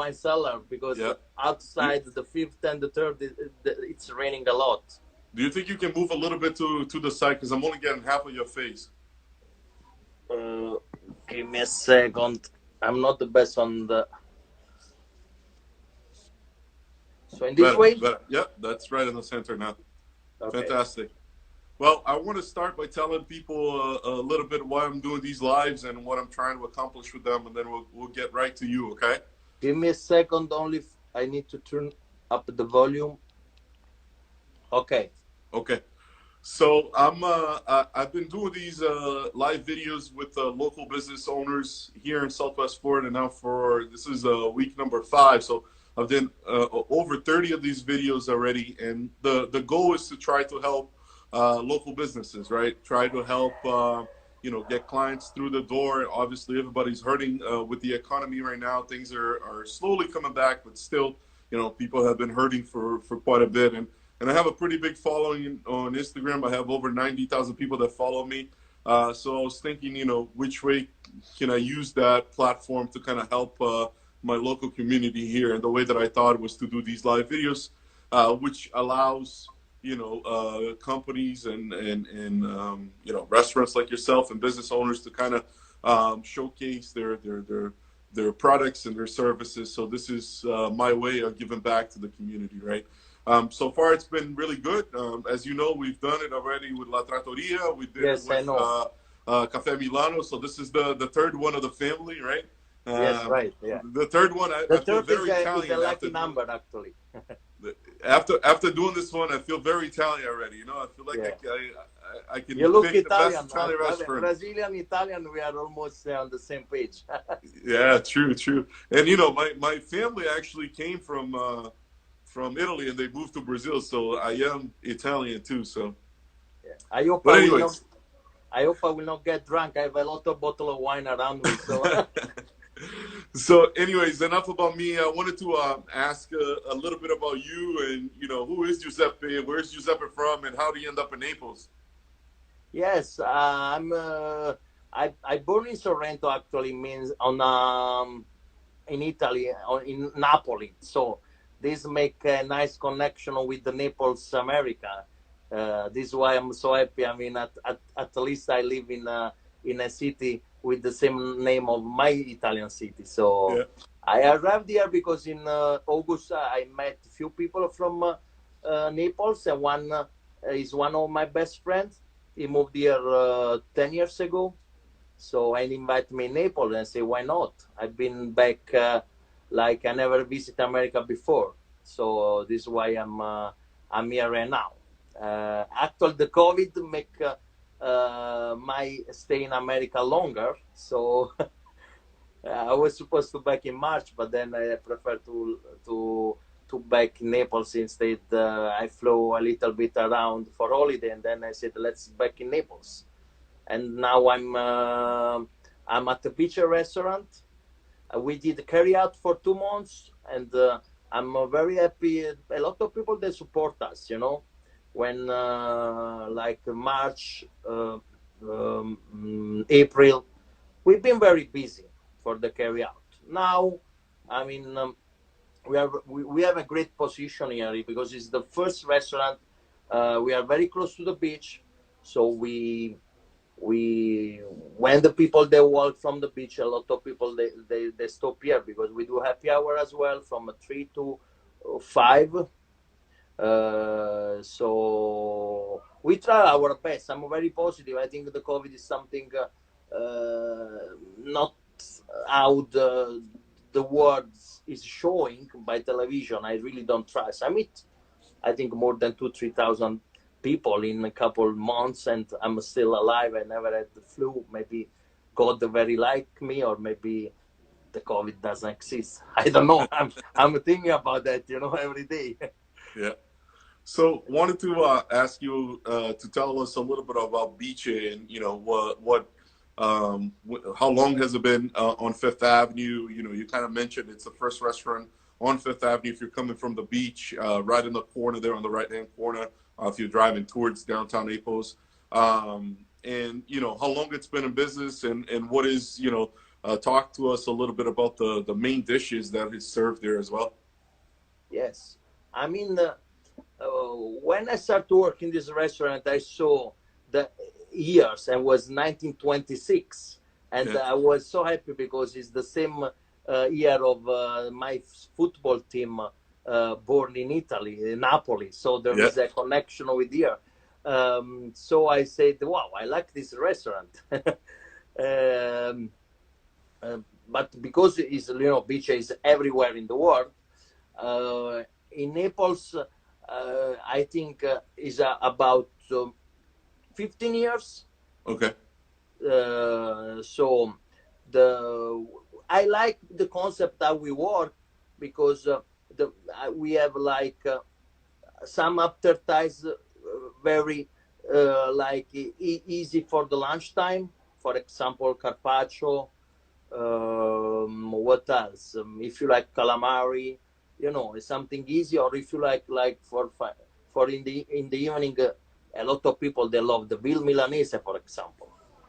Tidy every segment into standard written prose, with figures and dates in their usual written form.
wine cellar because Yeah. Do, outside the fifth and the third, it's raining a lot. do you think you can move a little bit to the side? Because I'm only getting half of your face. Uh, Give me a second. I'm not the best on the. So in this Better, way, better. Yeah, that's right in the center now. okay. Fantastic. Well, I want to start by telling people a little bit why I'm doing these lives and what I'm trying to accomplish with them, and then we'll get right to you, okay? Give me a second. Only I need to turn up the volume. Okay. Okay. So I've been doing these live videos with local business owners here in Southwest Florida now for this is week number 5. So I've done over 30 of these videos already, and the goal is to try to help local businesses, right? Try to help get clients through the door. Obviously, everybody's hurting with the economy right now. Things are slowly coming back, but still, people have been hurting for quite a bit, and I have a pretty big following on Instagram. I have over 90,000 people that follow me. So I was thinking, which way can I use that platform to kind of help my local community here? And the way that I thought was to do these live videos, which allows, companies and restaurants like yourself and business owners to kind of showcase their products and their services. So this is my way of giving back to the community, right? So far, it's been really good. As you know, we've done it already with La Trattoria. We did it Yes, I with know. Cafe Milano. So this is the third one of the family, right? Yes, Um, right. Yeah. the third one, The I feel third very is a Italian lucky number, actually. after doing this one. I feel very Italian already. I feel like Yeah. I can You look pick the best Italian. Italian restaurant. Brazilian, Italian, we are almost on the same page. Yeah, true, true. And my family actually came from Italy, and they moved to Brazil, so I am Italian too. So, Yeah. I hope but I will not. anyways, I hope I will not get drunk. I have a lot of bottle of wine around me, so so anyways, enough about me. I wanted to ask a little bit about you, and who is Giuseppe? Where's Giuseppe from, and how did you end up in Naples? yes, I'm. I born in Sorrento actually means on in Italy in Napoli. So this make a nice connection with the Naples, America. This is why I'm so happy. I mean, at least I live in a city with the same name of my Italian city. So Yeah. I arrived here because in August I met few people from Naples, and one is one of my best friends. He moved here 10 years ago, so and invite me in Naples and say why not? I've been back like I never visit America before, so this is why I'm here right now. Actually, the COVID make my stay in America longer, so I was supposed to back in March, but then I prefer to back in Naples instead. I flew a little bit around for holiday, and then I said let's back in Naples. And now I'm at the beach restaurant. We did carry out for 2 months, and I'm very happy. A lot of people they support us, when like March, April, we've been very busy for the carry out. Now, I mean, we have a great position here because it's the first restaurant. We are very close to the beach, so we when the people they walk from the beach, a lot of people they stop here because we do happy hour as well from 3 to 5. So we try our best. I'm very positive. I think the COVID is something not how the world is showing by television. I really don't trust. I think more than 2-3 thousand people in a couple months, and I'm still alive. I never had the flu. Maybe God very like me, or maybe the COVID doesn't exist. I don't know. I'm thinking about that, every day. Yeah. So wanted to ask you to tell us a little bit about Bice and how long has it been on Fifth Avenue? You kind of mentioned it's the first restaurant on Fifth Avenue if you're coming from the beach, right in the corner there on the right hand corner. If you're driving towards downtown Naples, and how long it's been in business, and what is talk to us a little bit about the main dishes that is served there as well. Yes. I mean, when I started to work in this restaurant, I saw the years and was 1926, and Yeah, I was so happy because it's the same year of my football team born in Italy, in Napoli. So there yeah, is a connection with here. So I said, "Wow, I like this restaurant." um, but because it's, beach is everywhere in the world. In Naples, I think is about 15 years. okay, So the I like the concept that we work because we have like some aftertaste very easy for the lunchtime. For example, carpaccio. What else? If you like calamari, it's something easy. Or if you like for in the evening, a lot of people they love the veal milanese, for example.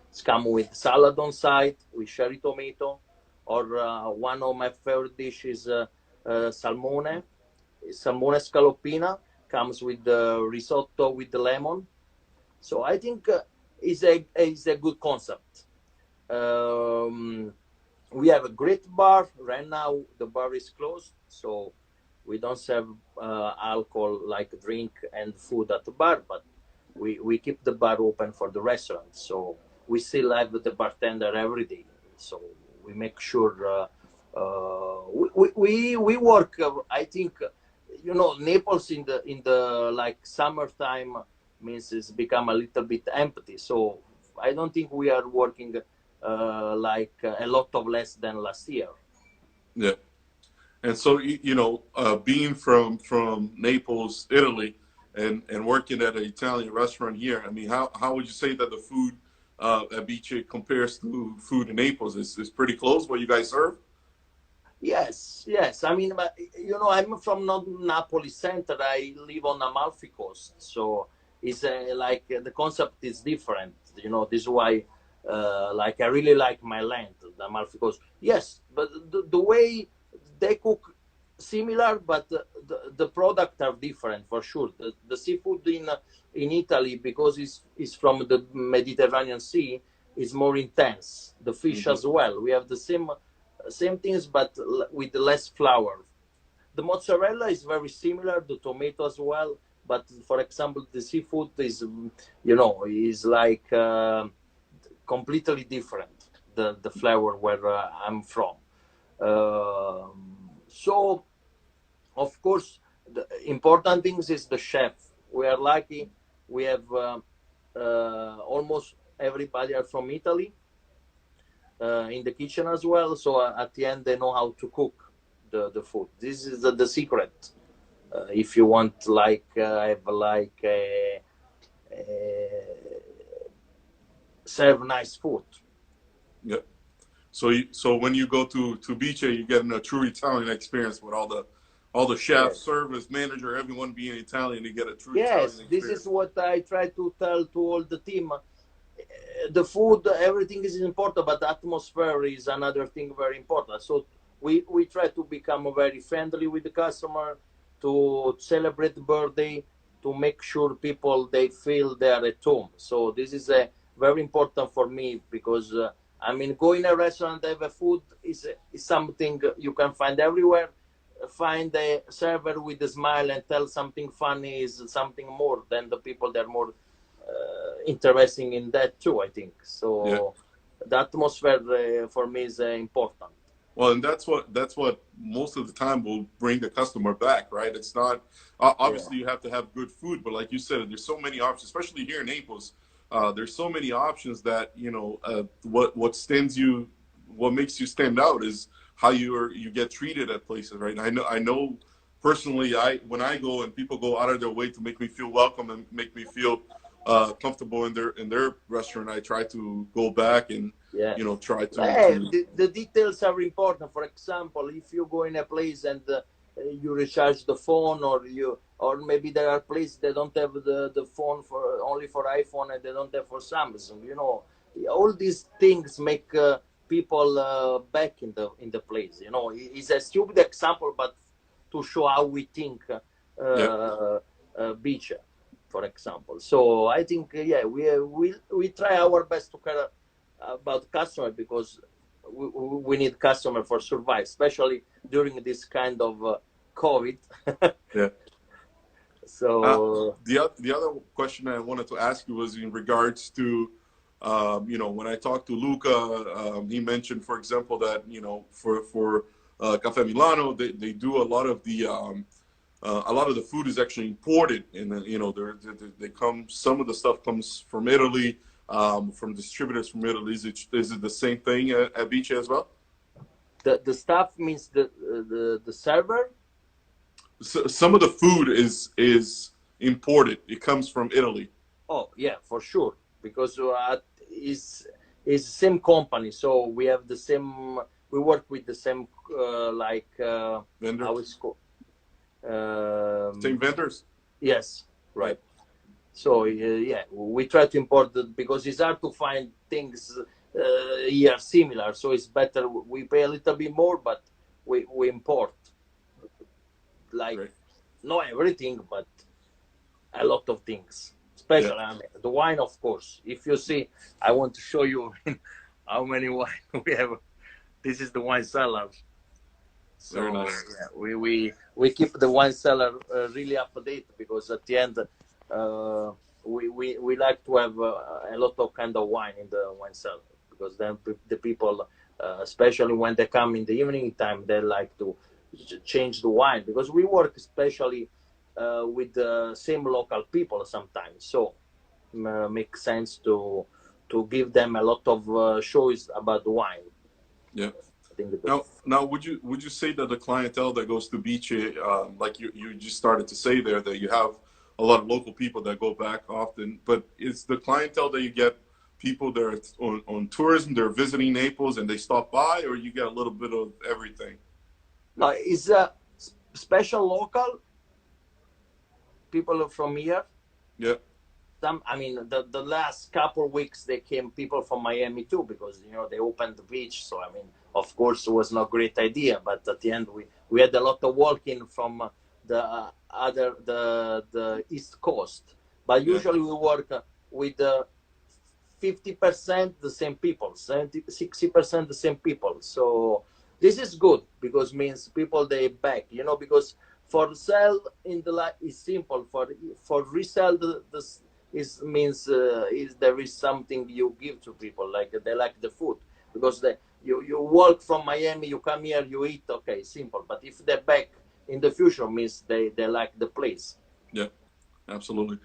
It's come with salad on side with cherry tomato, or one of my favorite dishes, salmone, salmone scaloppina, comes with the risotto with the lemon. So I think is a good concept. Um, we have a great bar. Right now, the bar is closed, so we don't serve alcohol like drink and food at the bar, but we keep the bar open for the restaurant. So we still have the bartender every day. So we make sure we work. I think Naples in the like summertime means it's become a little bit empty. So I don't think we are working a lot of less than last year. yeah. And so being from Naples, Italy, and working at an Italian restaurant here, I mean, how would you say that the food at Bice compares to food in Naples? Is pretty close what you guys serve? Yes, yes. I mean, but, I'm from not Napoli center. I live on Amalfi Coast, so it's the concept is different. This is why, I really like my land, the Amalfi Coast. Yes, but the way they cook similar, but the product are different for sure. The seafood in Italy, because it's from the Mediterranean Sea, is more intense. The fish Hmm. as well. We have the same things, but with less flour. The mozzarella is very similar, the tomato as well. But for example, the seafood is completely different. The flavor where I'm from. So of course, the important things is the chef. We are lucky. We have almost everybody are from Italy in the kitchen as well. So at the end, they know how to cook the food. This is the secret. If you want have serve nice food. Yeah. So when you go to Bice, you get a true Italian experience with all the chef, Yes. service, manager, everyone being Italian. You get a true Italian Yes, this is experience. what I try to tell to all the team. The food, everything is important, but the atmosphere is another thing very important. So we try to become very friendly with the customer, to celebrate the birthday, to make sure people they feel they are at home. So this is a very important for me because I mean, go in a restaurant, have a food is something you can find everywhere. Find a server with a smile and tell something funny is something more than the people that are more interesting in that too. I think Yeah. so. The atmosphere for me is important. Well, and that's what most of the time will bring the customer back, right? It's not Yeah. obviously you have to have good food, but like you said, there's so many options, especially here in Naples. There's so many options that what makes you stand out is how you get treated at places, right? And I know personally, I when I go and people go out of their way to make me feel welcome and make me feel comfortable in their restaurant, I try to go back and Yes. try to The details are important. For example, if you go in a place and you recharge the phone, or maybe there are places they don't have the phone for only for iPhone and they don't have for Samsung. All these things make people back in the place. It's a stupid example, but to show how we think Yeah. beach, for example. So I think yeah, we try our best to care about customer, because we need customer for survive, especially during this kind of COVID. Yeah. So The other question I wanted to ask you was in regards to, when I talked to Luca, he mentioned, for example, that for Cafe Milano, they do a lot of the food is actually imported, and they come. Some of the stuff comes from Italy, from distributors from Italy. Is it the same thing at Beach as well? the staff means the server. So, some of the food is imported. It comes from Italy. Oh yeah, for sure, because is same company, so we have the same. We work with the same how Vendors, it's called. same vendors. Yes, Yeah, right. So yeah, we try to import it because it's hard to find things here similar. So it's better we pay a little bit more, but we import, like, great. not everything, but a lot of things. Yeah, Especially, I mean, the wine, of course. If you see, I want to show you how many wine we have. This is the wine cellar. very So nice. yeah, we keep the wine cellar really up to date, because at the end, we like to have a lot of kind of wine in the wine cellar, because then the people, especially when they come in the evening time, they like to change the wine, because we work especially with the same local people sometimes. So makes sense to give them a lot of choice about the wine. Yeah. I think Now, would you say that the clientele that goes to Beach, like you just started to say there, that you have a lot of local people that go back often, but is the clientele that you get people that are on tourism, they're visiting Naples and they stop by, or you get a little bit of everything? no, it's a special local people from here. Yeah, I mean, the last couple of weeks they came people from Miami too, because they opened the beach. So I mean, of course, it was not a great idea, but at the end we had a lot of walking from the East Coast. But yeah, usually we work with 50% the same people, 60% the same people. So this is good, because means people they back, because for sell in the is simple. For resell the is means is there is something you give to people, like they like the food, because you walk from Miami, you come here, you eat, okay, simple. But if they're back in the future, means they like the place. yeah, absolutely.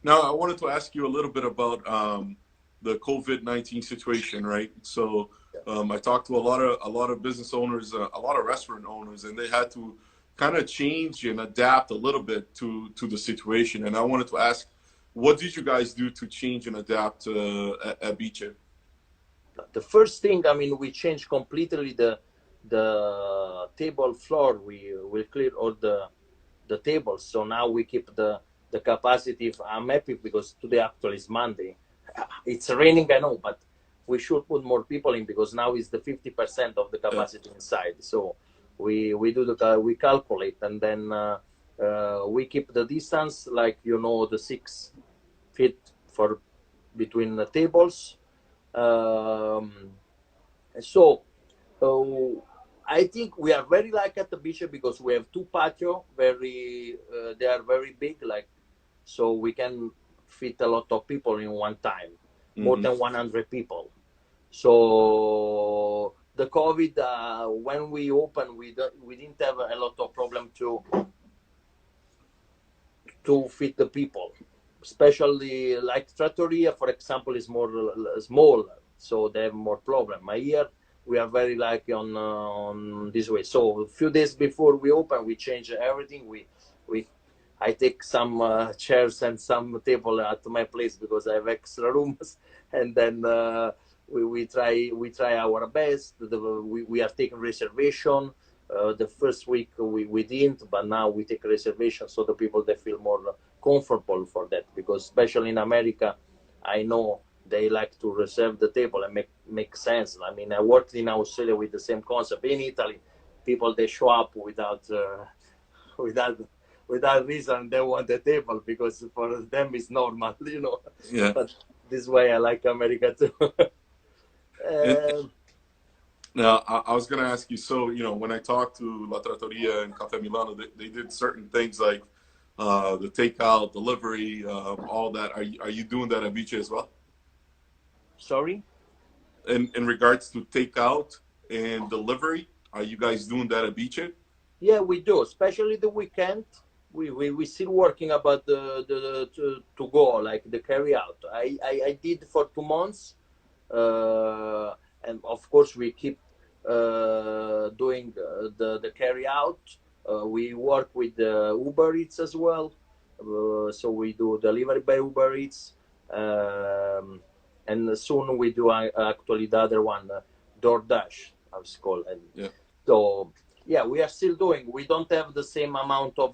Now, I wanted to ask you a little bit about the COVID-19 situation, right? So, I talked to a lot of business owners, a lot of restaurant owners, and they had to kind of change and adapt a little bit to the situation. And I wanted to ask, what did you guys do to change and adapt at Beach? The first thing, I mean, we changed completely the table floor. We clear all the tables, so now we keep the capacity. I'm happy because today actually is Monday. It's raining, I know, but we should put more people in, because now is the 50% of the Yeah, capacity inside. So we calculate, and then we keep the distance, like the 6 feet for between the tables. Um, so I think we are very like at the beach, because we have two patio, they are very big, like, so we can fit a lot of people in one time, more hmm, than 100 people. So the COVID, when we opened, we didn't have a lot of problem to fit the people, especially like trattoria, for example, is more small, so they have more problem. Here we are very like on this way. So a few days before we open, we change everything. We I take some chairs and some table at my place, because I have extra rooms, and then we try our best. We are taking reservation. The first week we didn't, but now we take reservation, so the people they feel more comfortable for that, because especially in America, I know they like to reserve the table and make sense. I mean, I worked in Australia with the same concept. In Italy, people they show up without without reason they want the table because for them it's normal, you know. Yeah. But this way I like America too. And um, now I was going to ask you. So when I talked to La Trattoria and Cafe Milano, they did certain things like the takeout, delivery, all that. Are you doing that at Vice as well? Sorry. In regards to takeout and delivery, are you guys doing that at Vice? Yeah, we do, especially the weekend. We still working about the to go like the carry out. I did for 2 months, uh, and of course we keep doing the carry out. We work with Uber Eats as well, so we do delivery by Uber Eats, and soon we do actually the other one, DoorDash, how it's called. And Yeah. so yeah, we are still doing. We don't have the same amount of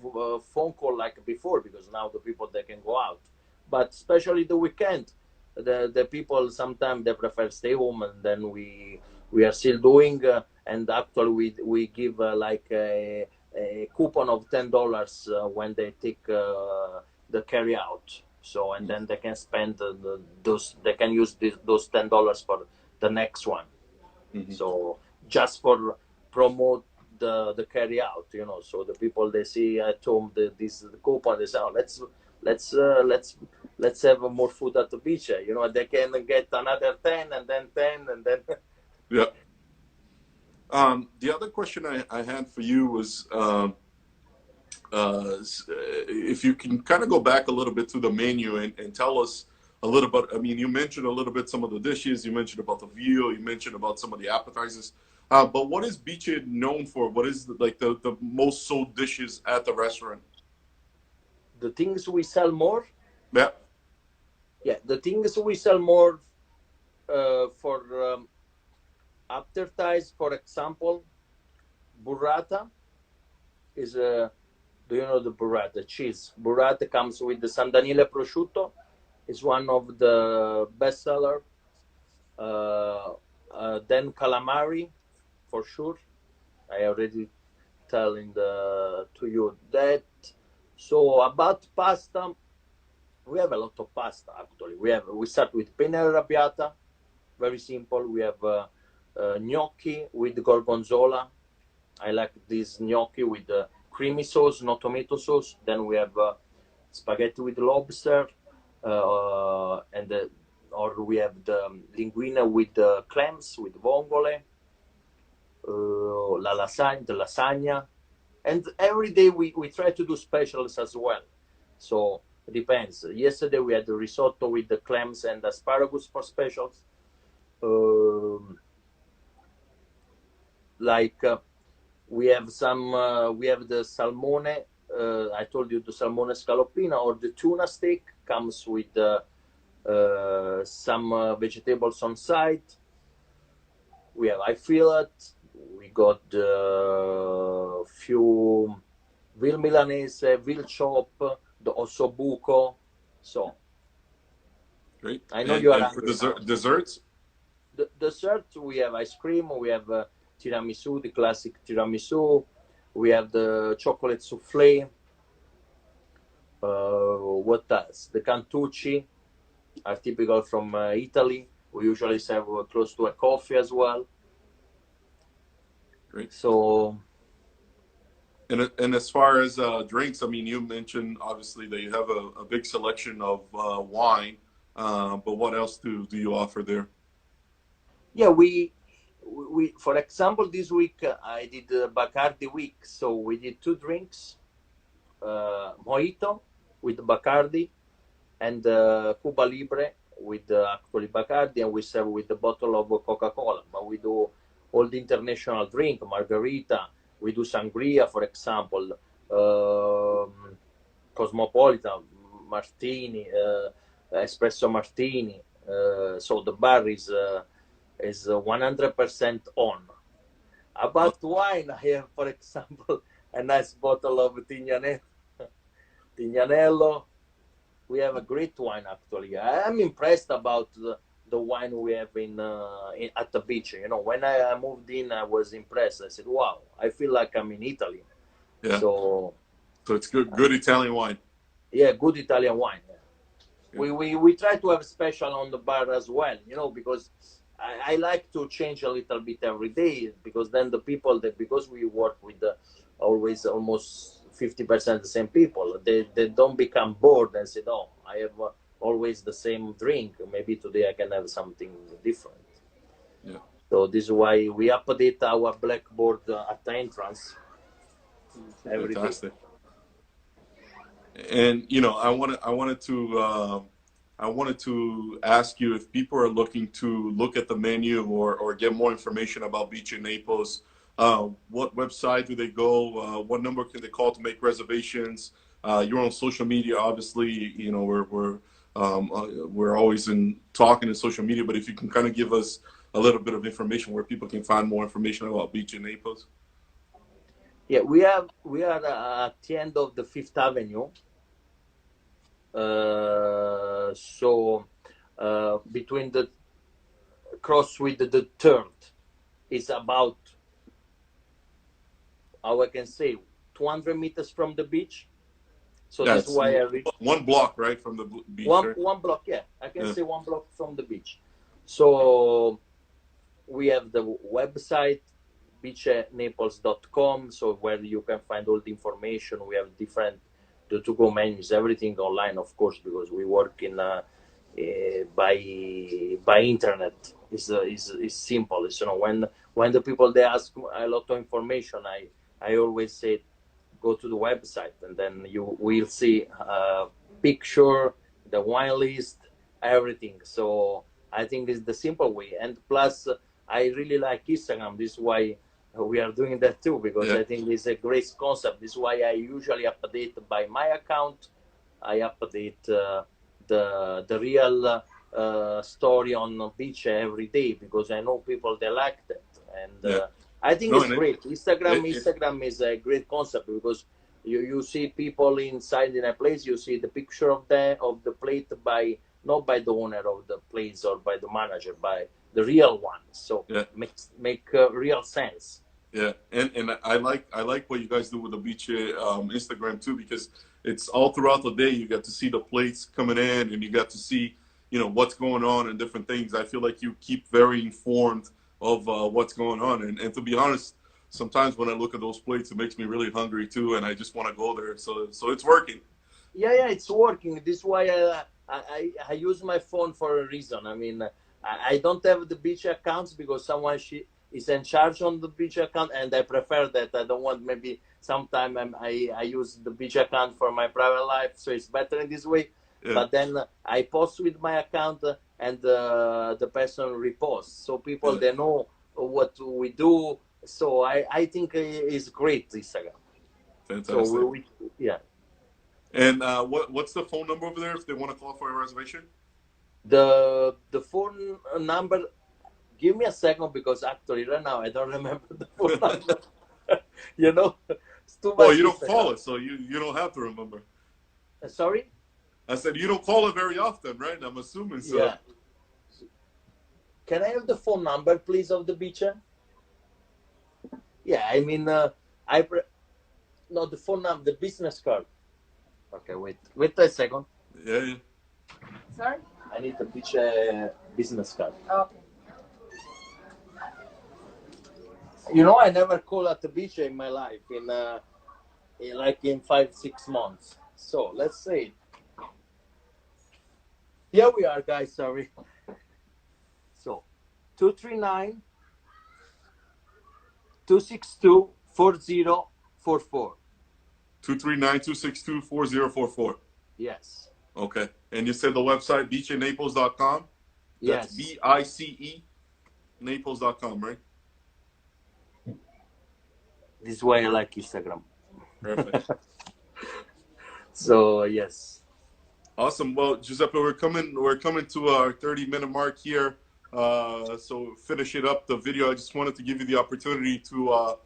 phone call like before because now the people they can go out, but especially the weekend, the people sometimes they prefer stay home, and then we are still doing. And actually, we give like a coupon of $10 when they take the carry out. So and then they can spend those. They can use those $10 for the next one. Mm-hmm. So just for promote the carry out, so the people they see at home this coupon, they say, oh, let's uh, let's let's have more food at the beach. They can get another 10 and then 10 and then Yeah. The other question I had for you was if you can kind of go back a little bit to the menu and tell us a little bit. I mean, you mentioned a little bit some of the dishes. You mentioned about the veal. You mentioned about some of the appetizers. But what is Biche known for? What is the most sold dishes at the restaurant? the things we sell more. Yeah. Yeah, the things we sell more for aftertaste, for example, burrata is a. Do you know the burrata cheese? Burrata comes with the San Daniele prosciutto. It's one of the best seller. Then calamari, for sure. I already telling to you that. So about pasta, we have a lot of pasta actually. We start with penne arrabbiata, very simple. We have gnocchi with gorgonzola. I like this gnocchi with creamy sauce, no tomato sauce. Then we have spaghetti with lobster, or we have the linguine with clams, with vongole, the lasagna, and every day we try to do specials as well. So it depends. Yesterday we had the risotto with the clams and asparagus for specials. Um, like we have we have the salmone. I told you the salmone scaloppina or the tuna steak comes with some vegetables on site. We have I fillet. We got few veal milanese, veal chop, the ossobuco. So Great. I know And you are and for hungry now. desserts? The dessert we have ice cream. We have tiramisu, the classic tiramisu. We have the chocolate souffle. What else? The cantucci are typical from Italy. We usually serve close to a coffee as well. Great. So And as far as drinks, I mean, you mentioned obviously that you have a big selection of wine, but what else do you offer there? yeah, we for example this week I did Bacardi week. So we did two drinks, mojito with Bacardi and Cuba Libre with actually Bacardi, and we serve with the bottle of Coca-Cola. But we do all the international drink, margarita. We do sangria, for example, cosmopolitan, martini, espresso martini. So the bar is 100% on. Oh, About wine, I have, for example, a nice bottle of Tignanello We have a great wine actually. I'm impressed about the wine we have at the beach. You know, when I moved in, I was impressed. I said, "Wow, I feel like I'm in Italy." Yeah. So So it's good Italian wine. yeah, good Italian wine. Yeah. Yeah. We try to have special on the bar as well, you know, because I like to change a little bit every day, because then the people that, because we work with always almost 50% the same people, they don't become bored and say, "Oh, I have always the same drink. Maybe today I can have something different." Yeah. So this is why we update our blackboard at the entrance every day. Fantastic. And you know, I wanted to ask you if people are looking to look at the menu or get more information about Beach in Naples. What website do they go? What number can they call to make reservations? You're on social media, obviously. You know, we're always in talking in social media. But if you can kind of give us a little bit of information where people can find more information about Beach in Naples. Yeah, we are at the end of the Fifth Avenue. So between the cross with the third is about, how I can say, 200 meters from the beach. So Yeah, this is it's why I reach one block, right, from the beach, right? one block. Yeah, I can Yeah. say one block from the beach. So we have the website beachnaples.com, so where you can find all the information. We have different the to-go menus, everything online, of course, because we work in by internet. Is simple. It's, you know, when the people they ask a lot of information, I always say go to the website, and then you will see picture, the wine list, everything. So I think it's the simple way. And plus, I really like Instagram. This is why we are doing that too, because Yeah. I think it's a great concept. This is why I usually update by my account. I update the real story on beach every day, because I know people they like that, and Yeah. I think No, it's and great. it Instagram is a great concept, because you see people inside in a place. You see the picture of the plate by, not by the owner of the place or by the manager, by the real one. So yeah. make real sense. Yeah, and I like what you guys do with the beach Instagram too, because it's all throughout the day. You get to see the plates coming in, and you get to see, you know, what's going on and different things. I feel like you keep very informed of what's going on, and to be honest, sometimes when I look at those plates, it makes me really hungry too, and I just want to go there. So it's working. Yeah, it's working. This is why I use my phone for a reason. I mean, I don't have the beach accounts, because someone she is in charge on the beach account, and I prefer that. I don't want, maybe sometime I use the beach account for my private life, so it's better in this way. Yeah, But then I post with my account, and the person reposts, so people yeah, they know what we do. So I think it's great, Instagram. So fantastic. yeah. And what's the phone number over there if they want to call for a reservation? The phone number, give me a second, because actually right now I don't remember the phone number. You know, it's too Well, much you don't call Instagram. it, so you don't have to remember. Sorry. I said you don't call it very often, right? I'm assuming so. Yeah, can I have the phone number, please, of the beach? Yeah, I mean, no, the phone number, the business card. Okay, wait a second. Yeah, yeah. Sorry, I need the beach business card. Okay. You know, I never call at the beach in my life, in 5 6 months. So let's say, here we are, guys. Sorry. So 239 262 4044. 239-262-4044. Yes. Okay. And you said the website beachnaples.com. That's Yes. BICE Naples.com, right? This is why I like Instagram. Perfect. So yes. Awesome. Well, Giuseppe, we're coming to our 30-minute mark here. So finish it up the video. I just wanted to give you the opportunity to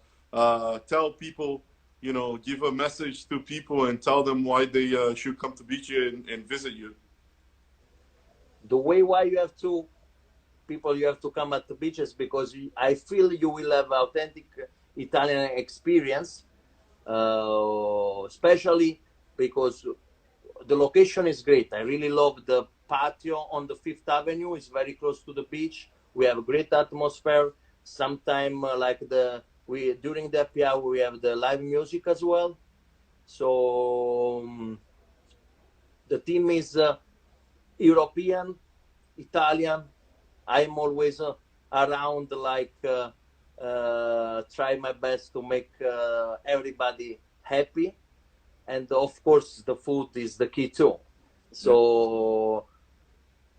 tell people give a message to people and tell them why they should come to Beach and visit you. The way why you have to people you have to come at the beaches because I feel you will have authentic Italian experience, especially because the location is great. I really love the patio on the Fifth Avenue. It's very close to the beach. We have a great atmosphere. Sometime like we during the happy hour we have the live music as well. So the team is European, Italian. I'm always around, like try my best to make everybody happy, and of course the food is the key too. So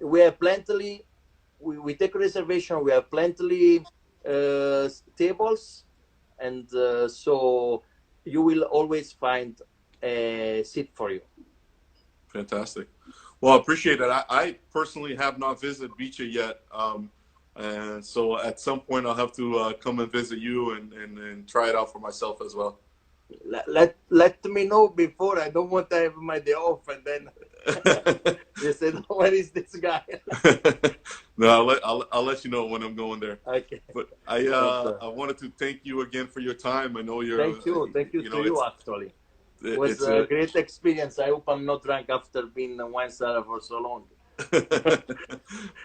we have plenty. We take reservation. We have plenty tables, and so you will always find a seat for you. Fantastic. Well, I appreciate that. I personally have not visited Beach yet. And so at some point I'll have to come and visit you and try it out for myself as well. Let me know before. I don't want to have my day off and then you say, where is this guy? No, I'll let you know when I'm going there. Okay. But I wanted to thank you again for your time. I know you're. Thank you to you actually. It was a great experience. I hope I'm not drunk after being a wine cellar for so long.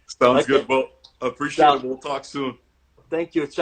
Sounds good. Well, appreciate it. We'll talk soon. Thank you. Ciao.